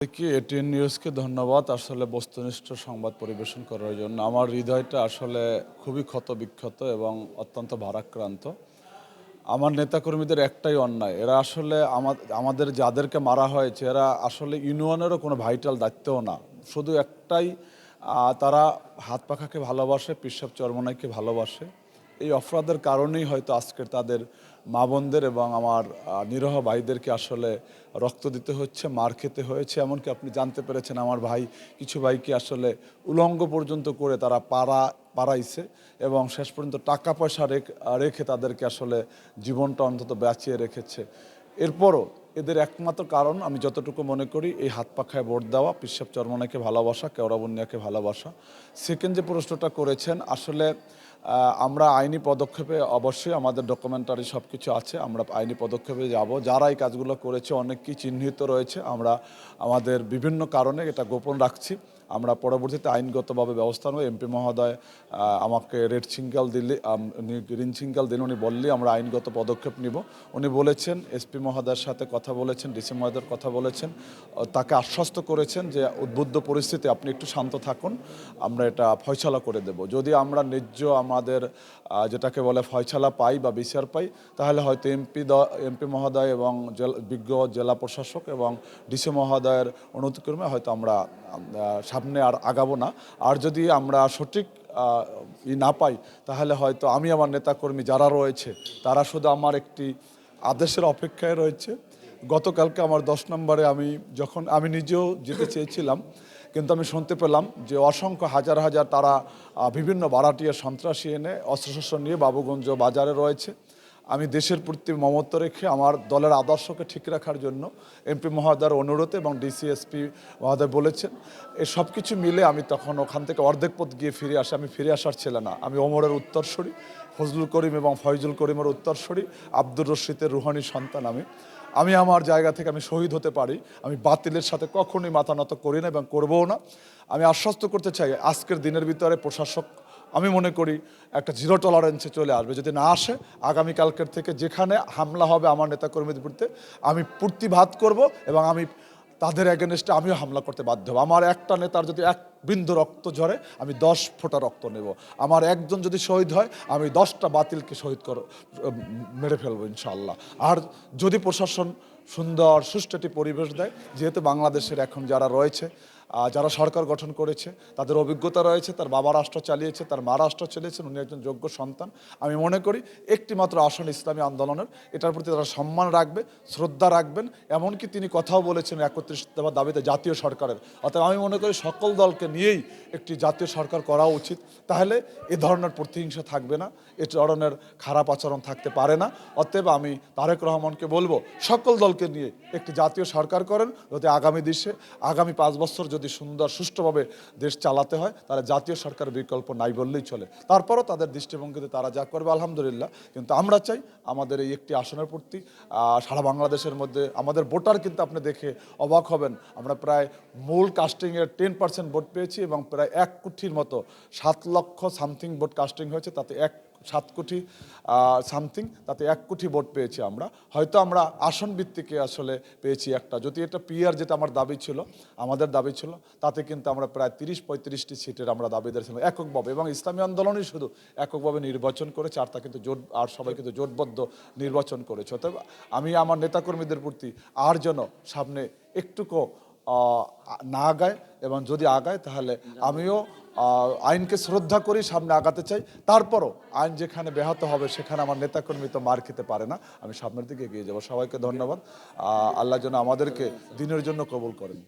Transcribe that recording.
কি এটিএন নিউজকে ধন্যবাদ আসলে বস্তুনিষ্ঠ সংবাদ পরিবেশন করার জন্য। আমার হৃদয়টা আসলে খুবই ক্ষত-বিক্ষত এবং অত্যন্ত ভারাক্রান্ত। আমার নেতাকর্মীদের একটাই অন্যায়। এরা আসলে আমাদের যাদেরকে মারা হয়েছে এরা আসলে ইউনিয়নেরও কোনো ভাইটাল দায়িত্বও না। শুধু একটাই তারা হাত পাখাকে ভালোবাসে, পিশাব চরমোনাইকে ভালোবাসে। এই অপরাধের কারণেই হয়তো আজকের তাদের মা বোনদের এবং আমার নিরীহ ভাইদেরকে আসলে রক্ত দিতে হচ্ছে, মার খেতে হয়েছে। এমনকি আপনি জানতে পেরেছেন আমার ভাই কিছু ভাইকে আসলে উলঙ্গ পর্যন্ত করে তারা পাড়াইছে এবং শেষ পর্যন্ত টাকা পয়সা রেখে তাদেরকে আসলে জীবনটা অন্তত বাঁচিয়ে রেখেছে। এরপরও এদের একমাত্র কারণ আমি যতটুকু মনে করি এই হাত পাখায় ভোট দেওয়া, পিশাব চরমোনাইকে ভালোবাসা, কেওড়াবুনিয়াকে ভালোবাসা। সেকেন্ড যে প্রশ্নটা করেছেন আসলে আমরা আইনি পদক্ষেপে অবশ্যই আমাদের ডকুমেন্টারি সব কিছু আছে, আমরা আইনি পদক্ষেপে যাব। যারা এই কাজগুলো করেছে অনেকেই চিহ্নিত রয়েছে, আমরা আমাদের বিভিন্ন কারণে এটা গোপন রাখছি। আমরা পরবর্তীতে আইনগতভাবে ব্যবস্থা নেব। এমপি মহোদয় আমাকে রেড সিগন্যাল দিলে গ্রিন সিগন্যাল দিলে উনি বললেই আমরা আইনগত পদক্ষেপ নিব। উনি বলেছেন এসপি মহোদয়ের সাথে কথা বলেছেন, ডিসি মহোদয়ের কথা বলেছেন, তাকে আশ্বস্ত করেছেন যে উদ্বুদ্ধ পরিস্থিতি আপনি একটু শান্ত থাকুন, আমরা এটা ফয়সালা করে দেব। যদি আমরা ন্যায্য আমাদের যেটাকে বলে ফয়সালা পাই বা বিচার পাই তাহলে হয়তো এমপি মহোদয় এবং বিজ্ঞ জেলা প্রশাসক এবং ডিসি মহোদয়ের অনুরোধক্রমে হয়তো আমরা সামনে আর আগাবো না। আর যদি আমরা সঠিক না পাই তাহলে হয়তো আমি আমার নেতাকর্মী যারা রয়েছে তারা শুধু আমার একটি আদেশের অপেক্ষায় রয়েছে। গতকালকে আমার 10 নম্বরে যখন আমি নিজেও যেতে চেয়েছিলাম, কিন্তু আমি শুনতে পেলাম যে অসংখ্য হাজার হাজার তারা বিভিন্ন ভাড়াটিয়া সন্ত্রাসী এনে অস্ত্রশস্ত্র নিয়ে বাবুগঞ্জ বাজারে রয়েছে। আমি দেশের প্রতি মমত্ব রেখে আমার দলের আদর্শকে ঠিক রাখার জন্য এমপি মহোদয়ের অনুরোধে এবং ডিসিএসপি মহোদয় বলেছেন, এই সব কিছু মিলে আমি তখন ওখান থেকে অর্ধেক পথ গিয়ে ফিরে আসি। আমি ফিরে আসার ছেলে না, আমি ওমরের উত্তরসূরি, ফজলুল করিম এবং ফয়জুল করিমের উত্তরসূরি, আব্দুর রশিদের রুহানি সন্তান। আমি আমার জায়গা থেকে আমি শহীদ হতে পারি, আমি বাতিলের সাথে কখনোই মাথা নত করি না এবং করবও না। আমি আশ্বস্ত করতে চাই আজকের দিনের ভিতরে প্রশাসক আমি মনে করি একটা জিরো টলারেন্সে চলে আসবে। যদি না আসে আগামীকালকের থেকে যেখানে হামলা হবে আমার নেতাকর্মীদের বিরুদ্ধে আমি প্রতিবাদ করব এবং আমি তাদের এগেনস্টে আমিও হামলা করতে বাধ্য হব। আমার একটা নেতার যদি এক বিন্দু রক্ত ঝরে আমি 10 ফোঁটা রক্ত নেব। আমার একজন যদি শহীদ হয় আমি 10টা বাতিলকে মেরে ফেলবো ইনশাআল্লাহ। আর যদি প্রশাসন সুন্দর সুষ্ঠু একটি পরিবেশ দেয়, যেহেতু বাংলাদেশের এখন যারা রয়েছে, যারা সরকার গঠন করেছে তাদের অভিজ্ঞতা রয়েছে, তার বাবা রাষ্ট্র চালিয়েছে, তার মা রাষ্ট্র চালিয়েছেন, উনি একজন যোগ্য সন্তান। আমি মনে করি একটি মাত্র আসন ইসলামী আন্দোলনের, এটার প্রতি তারা সম্মান রাখবে, শ্রদ্ধা রাখবেন। এমনকি তিনি কথাও বলেছেন 31 দফা দাবিতে জাতীয় সরকারের। অর্থাৎ আমি মনে করি সকল দলকে নিয়েই একটি জাতীয় সরকার করা উচিত। তাহলে এ ধরনের প্রতিহিংসা থাকবে না, এ ধরনের খারাপ আচরণ থাকতে পারে না। অতএব আমি তারেক রহমানকে বলবো সকল দলকে নিয়ে একটি জাতীয় সরকার করেন, যাতে আগামী 5 বছর যদি সুন্দর সুষ্ঠুভাবে দেশ চালাতে হয় তাহলে জাতীয় সরকারের বিকল্প নাই বললেই চলে। তারপরও তাদের দৃষ্টিভঙ্গিতে তারা যা করবে আলহামদুলিল্লাহ। কিন্তু আমরা চাই আমাদের এই একটি আসনের প্রতি সারা বাংলাদেশের মধ্যে আমাদের ভোটার কিন্তু আপনি দেখে অবাক হবেন, আমরা প্রায় মূল কাস্টিংয়ের 10% ভোট পেয়েছি এবং প্রায় 1 কোটির মতো 7 লক্ষ সামথিং ভোট কাস্টিং হয়েছে, তাতে 7 কোটি সামথিং, তাতে 1 কোটি ভোট পেয়েছি আমরা। হয়তো আমরা আসন ভিত্তিকে আসলে পেয়েছি একটা, যদি এটা পিআর যেটা আমাদের দাবি ছিল তাতে কিন্তু আমরা প্রায় 30-35টি সিটের আমরা দাবিদার ছিলাম এককভাবে, এবং ইসলামী আন্দোলনই শুধু এককভাবে নির্বাচন করেছে, আর তা কিন্তু সবাই কিন্তু জোটবদ্ধ নির্বাচন করেছে। অতএব আমি আমার নেতাকর্মীদের প্রতি আর যেন সামনে একটুকু না আগায়, এবং যদি আগায় তাহলে আমিও আইনকে শ্রদ্ধা করি, সামনে আগাতে চাই। তারপরও আইন যেখানে ব্যাহত হবে সেখানে আমার নেতাকর্মী তো মার খেতে পারে না, আমি সামনের দিকে এগিয়ে যাব। সবাইকে ধন্যবাদ। আল্লাহ যেন আমাদেরকে দিনের জন্য কবুল করেন।